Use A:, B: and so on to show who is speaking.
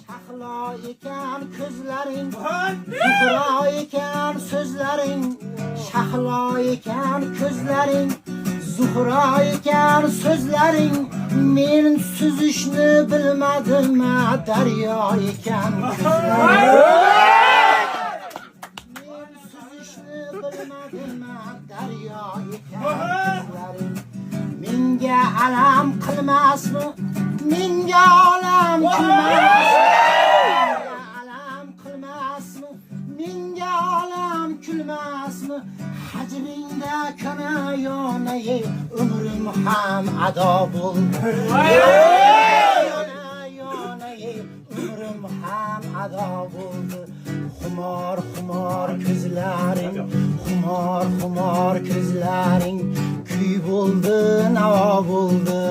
A: Shahlo ekan ko'zlaring, zuhro ekan so'zlaring. Shahlo ekan ko'zlaring, zuhro ekan so'zlaring. Men suzishni bilmadim, daryo ekan ko'zlaring. Men suzishni bilmadim, daryo ekan ko'zlaring. Menga alam qilmasmi? Menga olam kulmasmi? Alam qilmasmi? Menga olam kulmasmi? Hajringda kana yonay, umrim ham ado bo'ldi. Yonay, umrim ham ado bo'ldi. Xumor xumor ko'zlaring, xumor xumor ko'zlaring, kuy bo'ldi, navo bo'ldi.